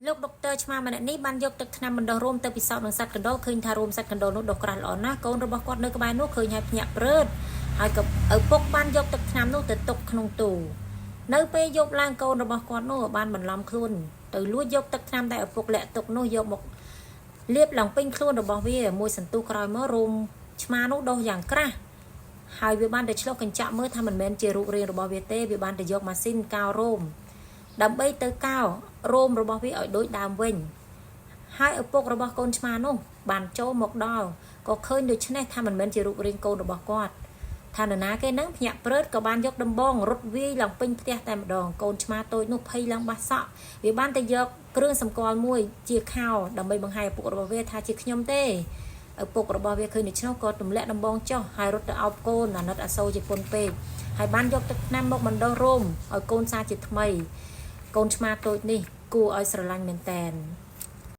លោកដុកទ័រឆ្មាម្នាក់នេះបានយកទឹកថ្នាំបណ្ដោះរោមទៅពិសោធន៍នឹងសត្វកណ្ដុរឃើញថារោមសត្វកណ្ដុរនោះដុះក្រាស់ល្អណាស់កូនរបស់គាត់នៅក្បែរនោះឃើញហើយភ្ញាក់ព្រឺតហើយក៏ឪពុកបានយកទឹកថ្នាំនោះទៅទុកក្នុងទូនៅពេលយប់ឡើងកូនរបស់គាត់នោះបានបន្លំខ្លួនទៅលួចយកទឹកថ្នាំដែលឪពុកលាក់ទុកនោះយកមកលាបឡើងពេញខ្លួនរបស់វាមួយសន្ទុះក្រោយមករោមឆ្មានោះដុះយ៉ាងក្រាស់ហើយវាបានតែឆ្លុះកញ្ចក់មើលថាមិនមែនជារូបរាងរបស់វាទេវាបានតែយកម៉ាស៊ីនកោររោមដើម្បីទៅកោររោមរបស់វាឲ្យដូចដើមវិញហើយឪពុករបស់កូនឆ្មានោះបានចូលមកដល់ក៏ឃើញដូច្នេះថាមិនមែនជារូបរាងកូនរបស់គាត់ថានរណាគេនឹងភ្ញាក់ព្រឺតក៏បានយកដំបងរត់វាយឡើងពេញផ្ទះតែម្ដងកូនឆ្មាតូចនោះភ័យឡើងបាសសក់វាបានតែយកគ្រឿងសម្គាល់មួយជាខោដើម្បីបង្ហាញឪពុករបស់វាថាជាខ្ញុំទេឪពុករបស់វាឃើញដូច្នោះក៏ទម្លាក់ដំបងចុះហើយរត់ទៅអោបកូនអាណិតអាសូរជាពន់ពេកហើយបានយកទឹកថ្នាំមកបណ្ដុះរោមឲ្យកូនសាជាថ្មីកូនឆ្មាតូចនេះគួរឲ្យស្រឡាញ់មែនតែន